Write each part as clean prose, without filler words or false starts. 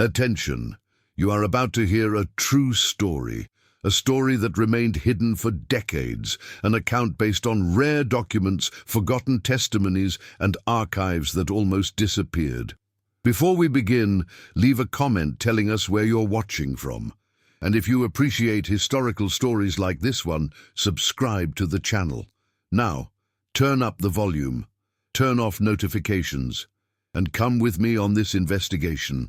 Attention, you are about to hear a true story, a story that remained hidden for decades, an account based on rare documents, forgotten testimonies, and archives that almost disappeared. Before we begin, leave a comment telling us where you're watching from. And if you appreciate historical stories like this one, subscribe to the channel. Now, turn up the volume, turn off notifications, and come with me on this investigation.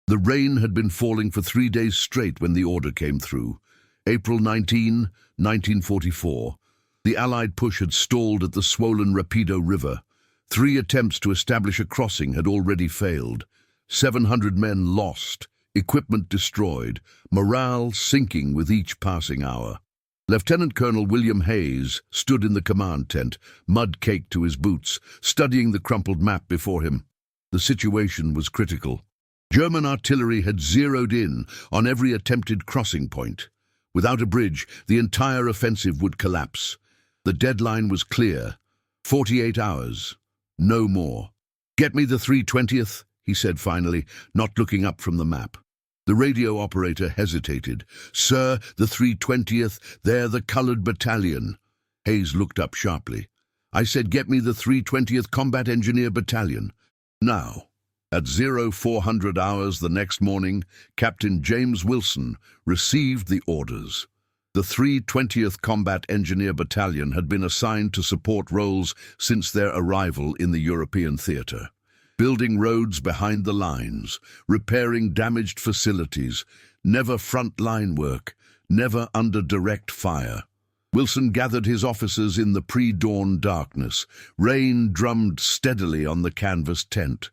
The rain had been falling for 3 days straight when the order came through. April 19, 1944. The Allied push had stalled at the swollen Rapido River. 3 attempts to establish a crossing had already failed. 700 men lost, equipment destroyed, morale sinking with each passing hour. Lieutenant Colonel William Hayes stood in the command tent, mud caked to his boots, studying the crumpled map before him. The situation was critical. German artillery had zeroed in on every attempted crossing point. Without a bridge, the entire offensive would collapse. The deadline was clear. 48 hours. No more. "Get me the 320th, he said finally, not looking up from the map. The radio operator hesitated. "Sir, the 320th, they're the colored battalion." Hayes looked up sharply. "I said get me the 320th Combat Engineer Battalion. Now." At 0400 hours the next morning, Captain James Wilson received the orders. The 320th Combat Engineer Battalion had been assigned to support roles since their arrival in the European theatre. Building roads behind the lines, repairing damaged facilities, never front-line work, never under direct fire. Wilson gathered his officers in the pre-dawn darkness. Rain drummed steadily on the canvas tent.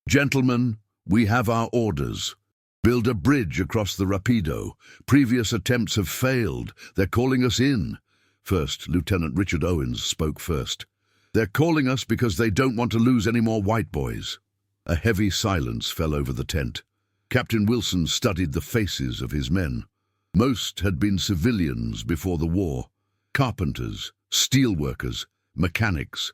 "Gentlemen, we have our orders. Build a bridge across the Rapido. Previous attempts have failed. They're calling us in." First, Lieutenant Richard Owens spoke first. "They're calling us because they don't want to lose any more white boys." A heavy silence fell over the tent. Captain Wilson studied the faces of his men. Most had been civilians before the war. Carpenters, steelworkers, mechanics.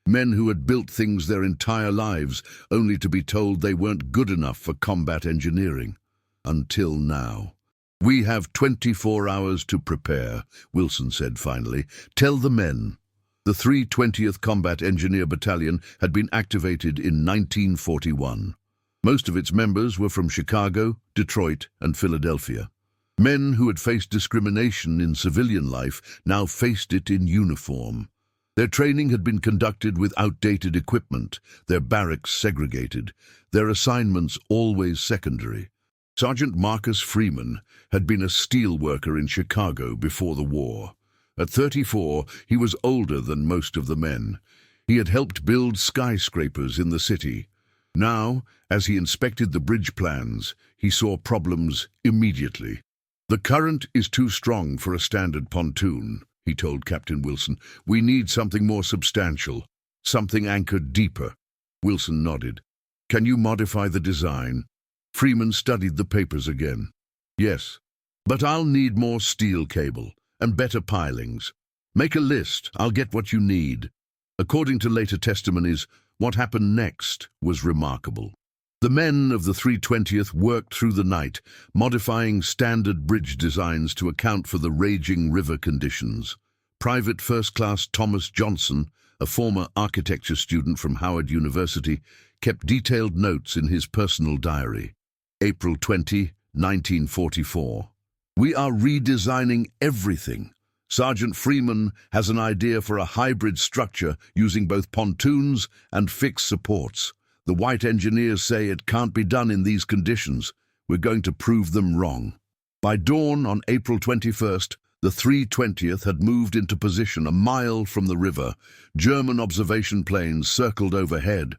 Men who had built things their entire lives, only to be told they weren't good enough for combat engineering. Until now. "We have 24 hours to prepare," Wilson said finally. "Tell the men." The 320th Combat Engineer Battalion had been activated in 1941. Most of its members were from Chicago, Detroit, and Philadelphia. Men who had faced discrimination in civilian life now faced it in uniform. Their training had been conducted with outdated equipment, their barracks segregated, their assignments always secondary. Sergeant Marcus Freeman had been a steel worker in Chicago before the war. At 34, he was older than most of the men. He had helped build skyscrapers in the city. Now, as he inspected the bridge plans, he saw problems immediately. "The current is too strong for a standard pontoon," he told Captain Wilson. "We need something more substantial, something anchored deeper." Wilson nodded. "Can you modify the design?" Freeman studied the papers again. "Yes, but I'll need more steel cable and better pilings. Make a list, I'll get what you need." According to later testimonies, what happened next was remarkable. The men of the 320th worked through the night, modifying standard bridge designs to account for the raging river conditions. Private First Class Thomas Johnson, a former architecture student from Howard University, kept detailed notes in his personal diary. April 20, 1944. "We are redesigning everything. Sergeant Freeman has an idea for a hybrid structure using both pontoons and fixed supports. The white engineers say it can't be done in these conditions. We're going to prove them wrong." By dawn on April 21st, the 320th had moved into position a mile from the river. German observation planes circled overhead.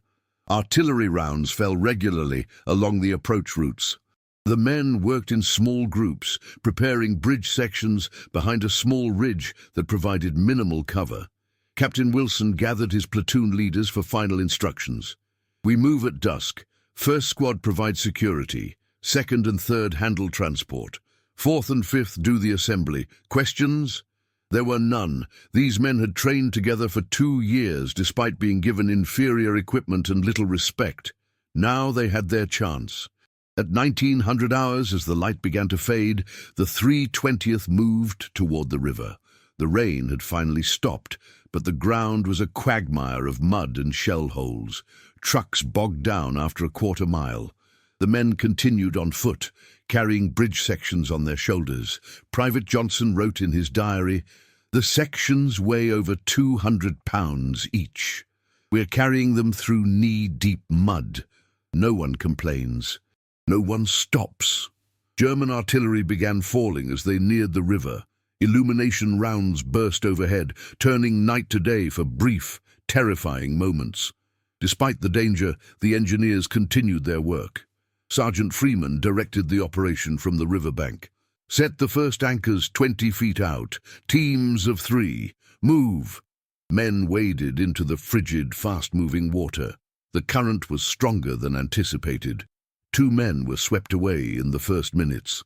Artillery rounds fell regularly along the approach routes. The men worked in small groups, preparing bridge sections behind a small ridge that provided minimal cover. Captain Wilson gathered his platoon leaders for final instructions. "We move at dusk. First squad provides security. Second and third handle transport. Fourth and fifth do the assembly. Questions?" There were none. These men had trained together for 2 years despite being given inferior equipment and little respect. Now they had their chance. At 1900 hours, as the light began to fade, the 320th moved toward the river. The rain had finally stopped, but the ground was a quagmire of mud and shell holes. Trucks bogged down after a quarter mile. The men continued on foot, carrying bridge sections on their shoulders. Private Johnson wrote in his diary, "The sections weigh over 200 pounds each. We're carrying them through knee-deep mud. No one complains. No one stops." German artillery began falling as they neared the river. Illumination rounds burst overhead, turning night to day for brief, terrifying moments. Despite the danger, the engineers continued their work. Sergeant Freeman directed the operation from the riverbank. "Set the first anchors 20 feet out. Teams of 3. Move." Men waded into the frigid, fast-moving water. The current was stronger than anticipated. 2 men were swept away in the first minutes.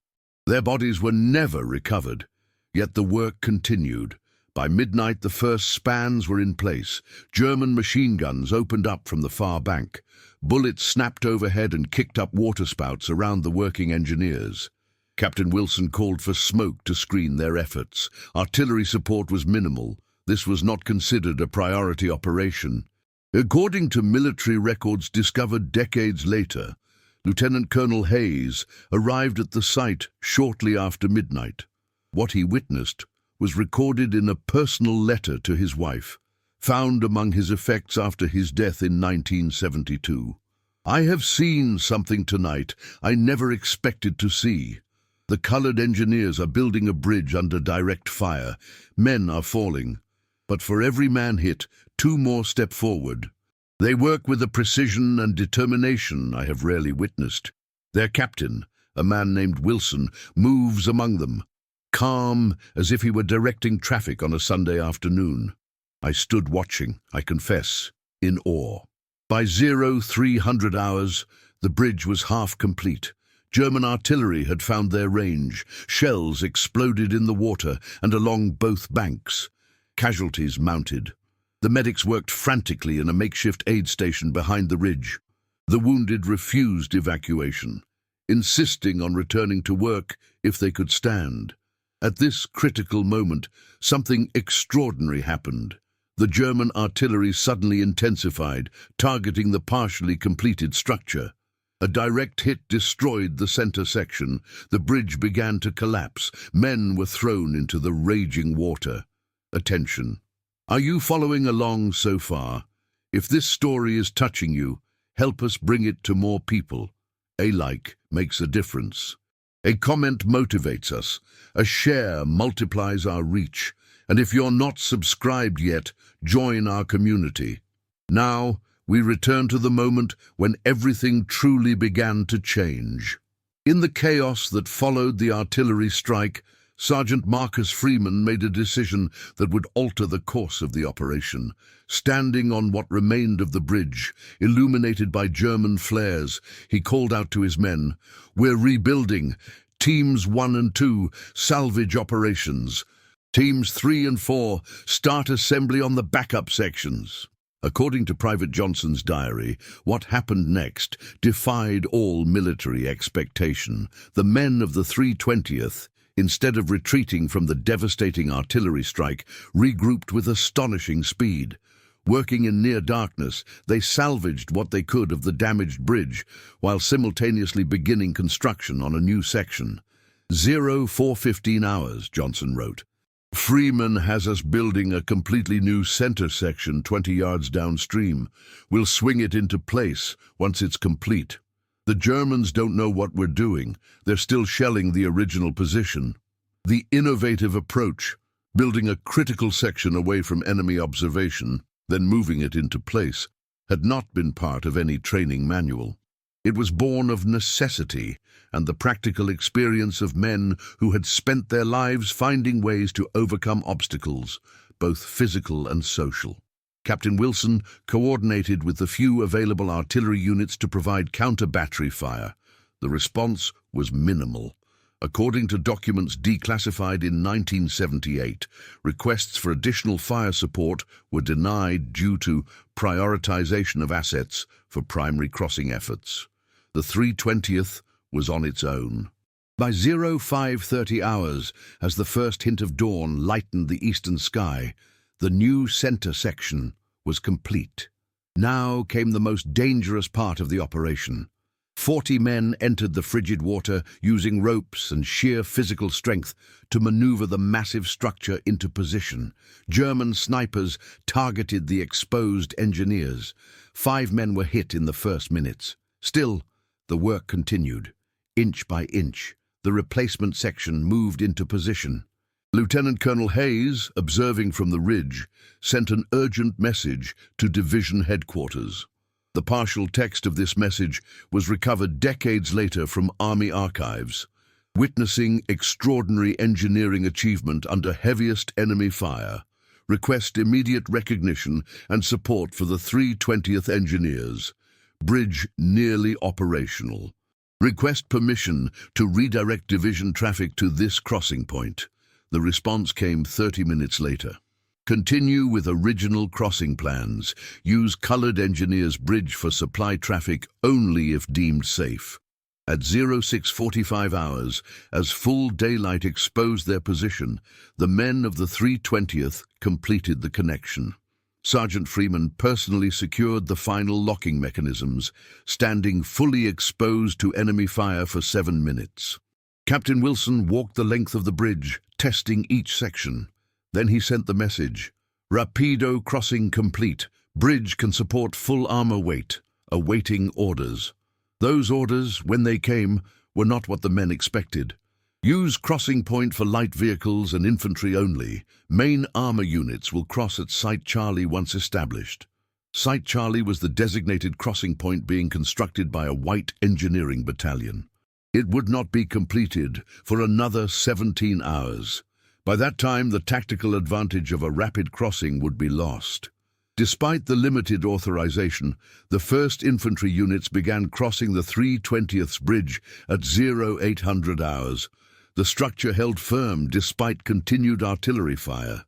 Their bodies were never recovered, yet the work continued. By midnight, the first spans were in place. German machine guns opened up from the far bank. Bullets snapped overhead and kicked up waterspouts around the working engineers. Captain Wilson called for smoke to screen their efforts. Artillery support was minimal. This was not considered a priority operation. According to military records discovered decades later, Lieutenant Colonel Hayes arrived at the site shortly after midnight. What he witnessed was recorded in a personal letter to his wife, found among his effects after his death in 1972. "I have seen something tonight I never expected to see. The colored engineers are building a bridge under direct fire. Men are falling. But for every man hit, 2 more step forward. They work with a precision and determination I have rarely witnessed. Their captain, a man named Wilson, moves among them, calm as if he were directing traffic on a Sunday afternoon. I stood watching, I confess, in awe. By 0300 hours, the bridge was half complete. German artillery had found their range. Shells exploded in the water and along both banks. Casualties mounted. The medics worked frantically in a makeshift aid station behind the ridge. The wounded refused evacuation, insisting on returning to work if they could stand. At this critical moment, something extraordinary happened. The German artillery suddenly intensified, targeting the partially completed structure. A direct hit destroyed the center section. The bridge began to collapse. Men were thrown into the raging water. Attention. Are you following along so far? If this story is touching you, help us bring it to more people. A like makes a difference. A comment motivates us. A share multiplies our reach. And if you're not subscribed yet, join our community. Now, we return to the moment when everything truly began to change. In the chaos that followed the artillery strike, Sergeant Marcus Freeman made a decision that would alter the course of the operation. Standing on what remained of the bridge, illuminated by German flares, he called out to his men, "We're rebuilding. Teams 1 and 2, salvage operations. Teams 3 and 4, start assembly on the backup sections." According to Private Johnson's diary, what happened next defied all military expectation. The men of the 320th, instead of retreating from the devastating artillery strike, regrouped with astonishing speed. Working in near darkness, they salvaged what they could of the damaged bridge, while simultaneously beginning construction on a new section. 0415 hours, Johnson wrote. "Freeman has us building a completely new center section 20 yards downstream. We'll swing it into place once it's complete. The Germans don't know what we're doing. They're still shelling the original position." The innovative approach, building a critical section away from enemy observation, then moving it into place, had not been part of any training manual. It was born of necessity and the practical experience of men who had spent their lives finding ways to overcome obstacles, both physical and social. Captain Wilson coordinated with the few available artillery units to provide counter-battery fire. The response was minimal. According to documents declassified in 1978, requests for additional fire support were denied due to prioritization of assets for primary crossing efforts. The 320th was on its own. By 0530 hours, as the first hint of dawn lightened the eastern sky, the new center section was complete. Now came the most dangerous part of the operation. 40 men entered the frigid water using ropes and sheer physical strength to maneuver the massive structure into position. German snipers targeted the exposed engineers. 5 men were hit in the first minutes. Still, the work continued. Inch by inch, the replacement section moved into position. Lieutenant Colonel Hayes, observing from the ridge, sent an urgent message to division headquarters. The partial text of this message was recovered decades later from Army archives. Witnessing extraordinary engineering achievement under heaviest enemy fire. Request immediate recognition and support for the 320th Engineers. Bridge nearly operational. Request permission to redirect division traffic to this crossing point. The response came 30 minutes later. Continue with original crossing plans. Use Colored Engineers Bridge for supply traffic only if deemed safe. At 0645 hours, as full daylight exposed their position, the men of the 320th completed the connection. Sergeant Freeman personally secured the final locking mechanisms, standing fully exposed to enemy fire for 7 minutes. Captain Wilson walked the length of the bridge, testing each section. Then he sent the message, "Rapido crossing complete. Bridge can support full armor weight. Awaiting orders." Those orders, when they came, were not what the men expected. Use crossing point for light vehicles and infantry only. Main armor units will cross at Site Charlie once established. Site Charlie was the designated crossing point being constructed by a white engineering battalion. It would not be completed for another 17 hours. By that time, the tactical advantage of a rapid crossing would be lost. Despite the limited authorization, the 1st Infantry units began crossing the 320th bridge at 0800 hours. The structure held firm despite continued artillery fire.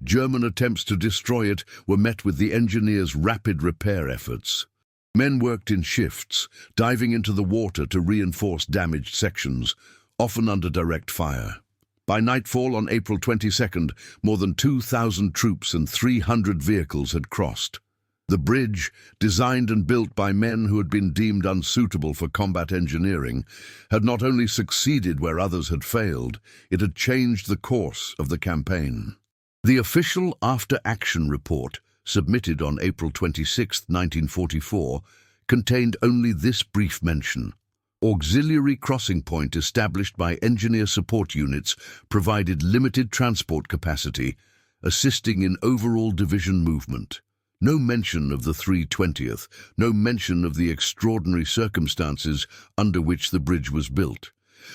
German attempts to destroy it were met with the engineers' rapid repair efforts. Men worked in shifts, diving into the water to reinforce damaged sections, often under direct fire. By nightfall on April 22nd, more than 2,000 troops and 300 vehicles had crossed. The bridge, designed and built by men who had been deemed unsuitable for combat engineering, had not only succeeded where others had failed, it had changed the course of the campaign. The official after-action report, submitted on April 26, 1944, contained only this brief mention. Auxiliary crossing point established by engineer support units provided limited transport capacity, assisting in overall division movement. No mention of the 320th, no mention of the extraordinary circumstances under which the bridge was built.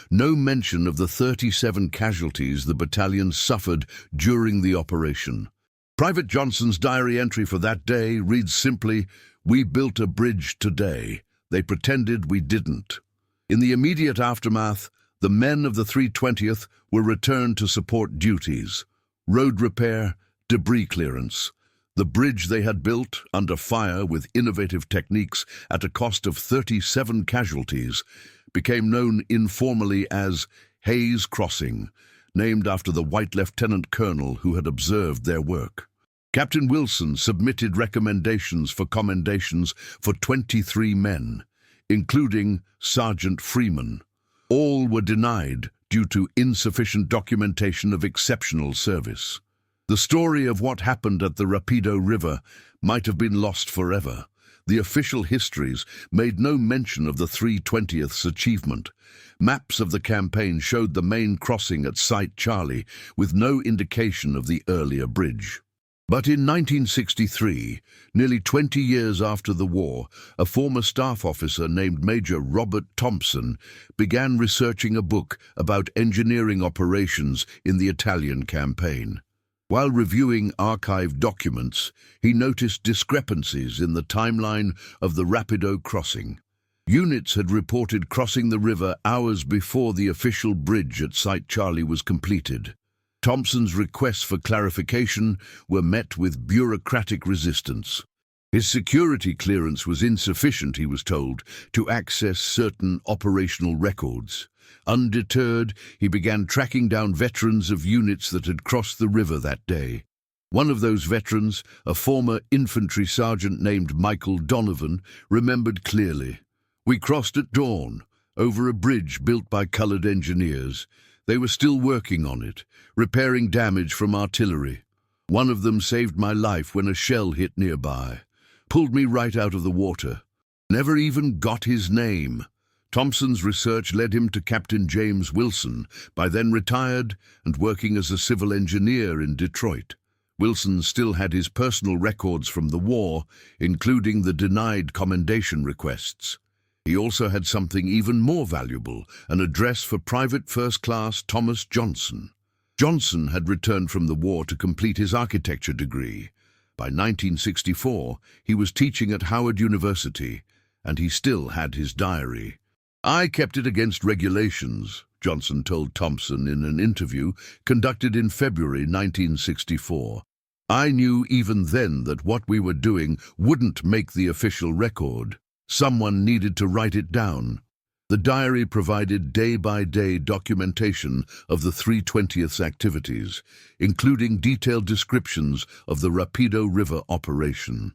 No mention of the 37 casualties the battalion suffered during the operation. Private Johnson's diary entry for that day reads simply, "We built a bridge today. They pretended we didn't." In the immediate aftermath, the men of the 320th were returned to support duties, road repair, debris clearance. The bridge they had built, under fire with innovative techniques at a cost of 37 casualties, became known informally as Hayes Crossing, named after the white lieutenant colonel who had observed their work. Captain Wilson submitted recommendations for commendations for 23 men, including Sergeant Freeman. All were denied due to insufficient documentation of exceptional service. The story of what happened at the Rapido River might have been lost forever. The official histories made no mention of the 320th's achievement. Maps of the campaign showed the main crossing at Site Charlie, with no indication of the earlier bridge. But in 1963, nearly 20 years after the war, a former staff officer named Major Robert Thompson began researching a book about engineering operations in the Italian campaign. While reviewing archived documents, he noticed discrepancies in the timeline of the Rapido crossing. Units had reported crossing the river hours before the official bridge at Site Charlie was completed. Thompson's requests for clarification were met with bureaucratic resistance. His security clearance was insufficient, he was told, to access certain operational records. Undeterred, he began tracking down veterans of units that had crossed the river that day. One of those veterans, a former infantry sergeant named Michael Donovan, remembered clearly. "We crossed at dawn, over a bridge built by colored engineers. They were still working on it, repairing damage from artillery. One of them saved my life when a shell hit nearby. Pulled me right out of the water. Never even got his name." Thompson's research led him to Captain James Wilson, by then retired and working as a civil engineer in Detroit. Wilson still had his personal records from the war, including the denied commendation requests. He also had something even more valuable, an address for Private First Class Thomas Johnson. Johnson had returned from the war to complete his architecture degree. By 1964, he was teaching at Howard University, and he still had his diary. "I kept it against regulations," Johnson told Thompson in an interview conducted in February 1964. "I knew even then that what we were doing wouldn't make the official record. Someone needed to write it down." The diary provided day-by-day documentation of the 320th's activities, including detailed descriptions of the Rapido River operation.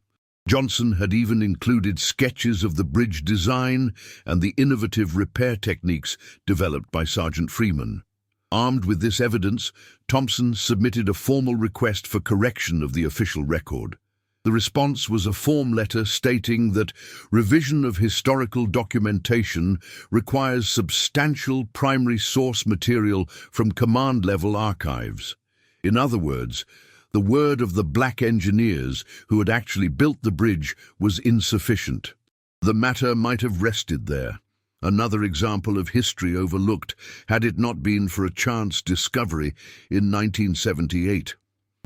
Johnson had even included sketches of the bridge design and the innovative repair techniques developed by Sergeant Freeman. Armed with this evidence, Thompson submitted a formal request for correction of the official record. The response was a form letter stating that revision of historical documentation requires substantial primary source material from command-level archives. In other words, the word of the black engineers who had actually built the bridge was insufficient. The matter might have rested there. Another example of history overlooked, had it not been for a chance discovery in 1978.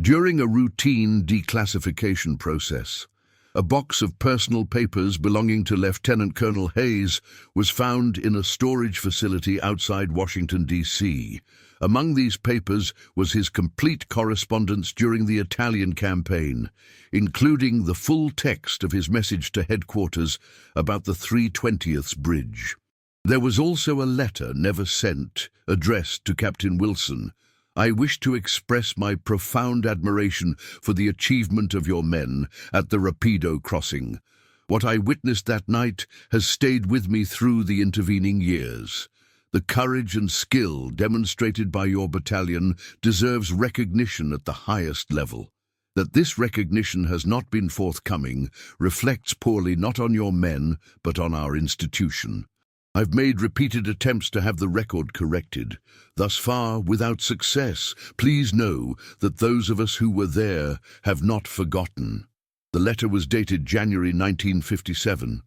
During a routine declassification process, a box of personal papers belonging to Lieutenant Colonel Hayes was found in a storage facility outside Washington, D.C. Among these papers was his complete correspondence during the Italian campaign, including the full text of his message to headquarters about the 320th's bridge. There was also a letter never sent, addressed to Captain Wilson. "I wish to express my profound admiration for the achievement of your men at the Rapido crossing. What I witnessed that night has stayed with me through the intervening years. The courage and skill demonstrated by your battalion deserves recognition at the highest level. That this recognition has not been forthcoming reflects poorly not on your men, but on our institution. I've made repeated attempts to have the record corrected, thus far without success. Please know that those of us who were there have not forgotten." The letter was dated January 1957.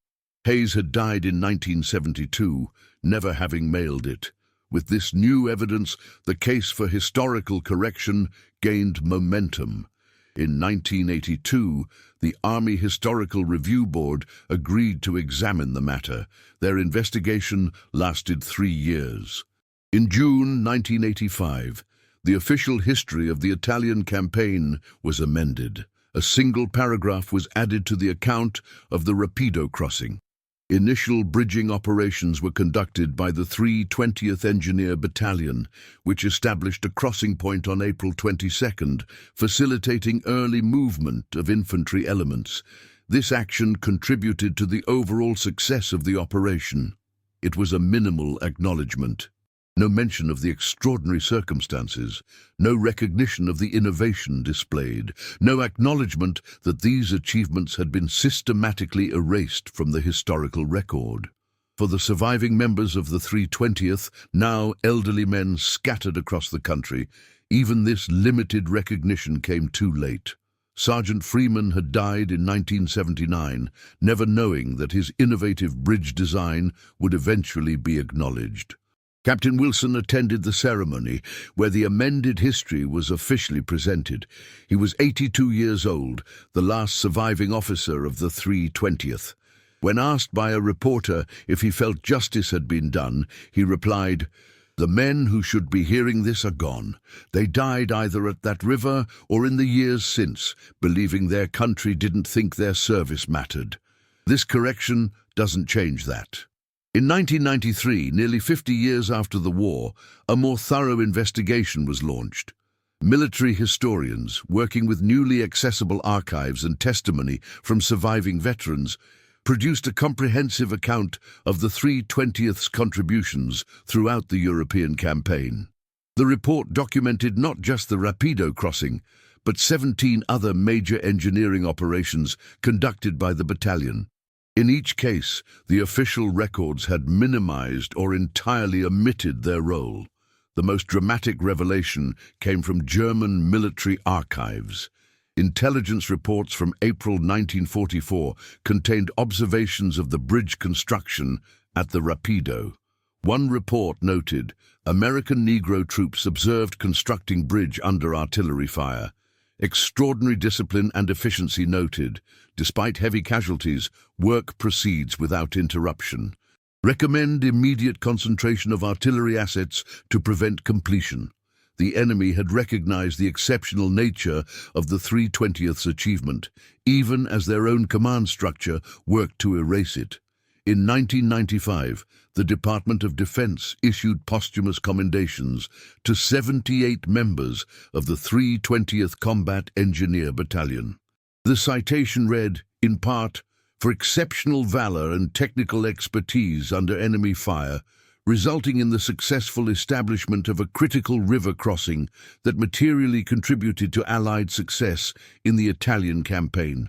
Hayes had died in 1972, never having mailed it. With this new evidence, the case for historical correction gained momentum. In 1982, the Army Historical Review Board agreed to examine the matter. Their investigation lasted 3 years. In June 1985, the official history of the Italian campaign was amended. A single paragraph was added to the account of the Rapido crossing. Initial bridging operations were conducted by the 320th Engineer Battalion, which established a crossing point on April 22nd, facilitating early movement of infantry elements. This action contributed to the overall success of the operation. It was a minimal acknowledgement. No mention of the extraordinary circumstances, no recognition of the innovation displayed, no acknowledgement that these achievements had been systematically erased from the historical record. For the surviving members of the 320th, now elderly men scattered across the country, even this limited recognition came too late. Sergeant Freeman had died in 1979, never knowing that his innovative bridge design would eventually be acknowledged. Captain Wilson attended the ceremony, where the amended history was officially presented. He was 82 years old, the last surviving officer of the 320th. When asked by a reporter if he felt justice had been done, he replied, The men who should be hearing this are gone. They died either at that river or in the years since, believing their country didn't think their service mattered. This correction doesn't change that. In 1993, nearly 50 years after the war, a more thorough investigation was launched. Military historians, working with newly accessible archives and testimony from surviving veterans, produced a comprehensive account of the 3/20th's contributions throughout the European campaign. The report documented not just the Rapido crossing, but 17 other major engineering operations conducted by the battalion. In each case, the official records had minimized or entirely omitted their role. The most dramatic revelation came from German military archives. Intelligence reports from April 1944 contained observations of the bridge construction at the Rapido. One report noted, American Negro troops observed constructing bridge under artillery fire. Extraordinary discipline and efficiency noted. Despite heavy casualties, work proceeds without interruption. Recommend immediate concentration of artillery assets to prevent completion. The enemy had recognized the exceptional nature of the 3/20th's achievement, even as their own command structure worked to erase it. In 1995, the Department of Defense issued posthumous commendations to 78 members of the 3/20th Combat Engineer Battalion. The citation read, in part, for exceptional valor and technical expertise under enemy fire, resulting in the successful establishment of a critical river crossing that materially contributed to Allied success in the Italian campaign.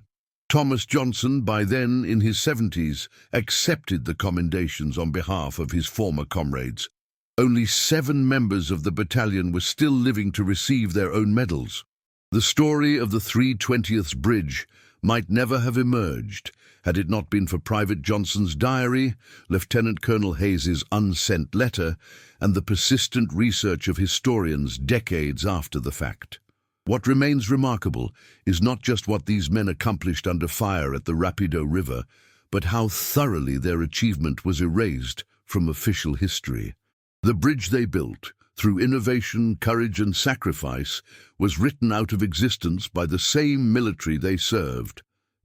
Thomas Johnson, by then in his 70s, accepted the commendations on behalf of his former comrades. Only 7 members of the battalion were still living to receive their own medals. The story of the 3/20th's bridge might never have emerged had it not been for Private Johnson's diary, Lieutenant Colonel Hayes's unsent letter, and the persistent research of historians decades after the fact. What remains remarkable is not just what these men accomplished under fire at the Rapido River, but how thoroughly their achievement was erased from official history. The bridge they built, through innovation, courage, and sacrifice, was written out of existence by the same military they served.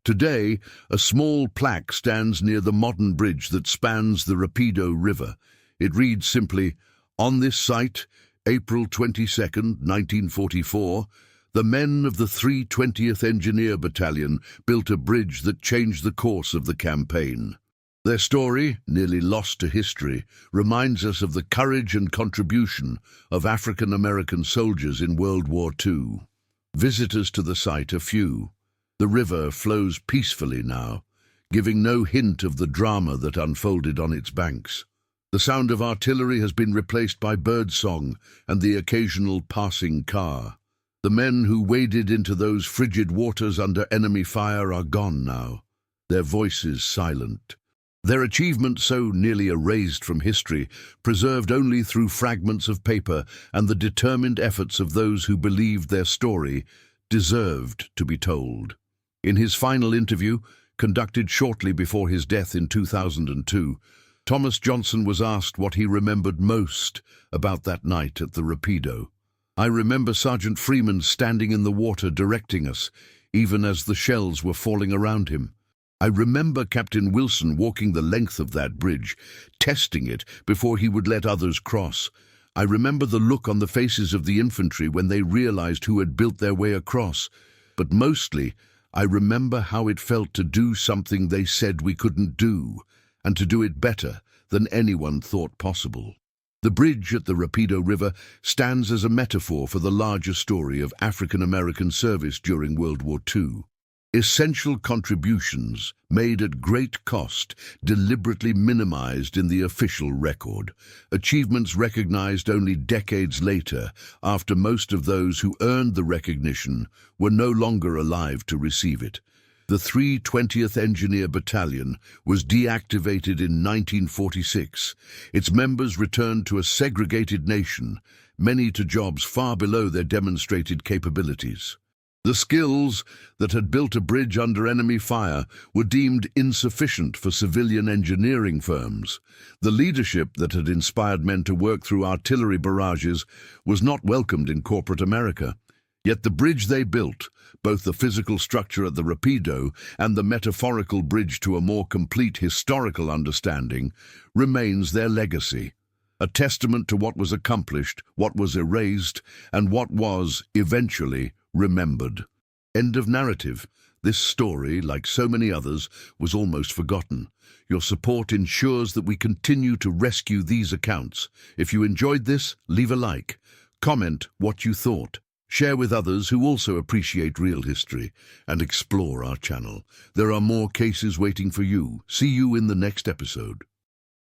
Today, a small plaque stands near the modern bridge that spans the Rapido River. It reads simply, "On this site, April 22, 1944, the men of the 3/20th Engineer Battalion built a bridge that changed the course of the campaign." Their story, nearly lost to history, reminds us of the courage and contribution of African American soldiers in World War II. Visitors to the site are few. The river flows peacefully now, giving no hint of the drama that unfolded on its banks. The sound of artillery has been replaced by birdsong and the occasional passing car. The men who waded into those frigid waters under enemy fire are gone now, their voices silent. Their achievement, so nearly erased from history, preserved only through fragments of paper and the determined efforts of those who believed their story deserved to be told. In his final interview, conducted shortly before his death in 2002, Thomas Johnson was asked what he remembered most about that night at the Rapido. "I remember Sergeant Freeman standing in the water directing us, even as the shells were falling around him. I remember Captain Wilson walking the length of that bridge, testing it before he would let others cross. I remember the look on the faces of the infantry when they realized who had built their way across. But mostly, I remember how it felt to do something they said we couldn't do, and to do it better than anyone thought possible." The bridge at the Rapido River stands as a metaphor for the larger story of African American service during World War II. Essential contributions, made at great cost, deliberately minimized in the official record. Achievements recognized only decades later, after most of those who earned the recognition were no longer alive to receive it. The 3/20th Engineer Battalion was deactivated in 1946. Its members returned to a segregated nation, many to jobs far below their demonstrated capabilities. The skills that had built a bridge under enemy fire were deemed insufficient for civilian engineering firms. The leadership that had inspired men to work through artillery barrages was not welcomed in corporate America. Yet the bridge they built, both the physical structure at the Rapido and the metaphorical bridge to a more complete historical understanding, remains their legacy. A testament to what was accomplished, what was erased, and what was, eventually, remembered. End of narrative. This story, like so many others, was almost forgotten. Your support ensures that we continue to rescue these accounts. If you enjoyed this, leave a like. Comment what you thought. Share with others who also appreciate real history, and explore our channel. There are more cases waiting for you. See you in the next episode.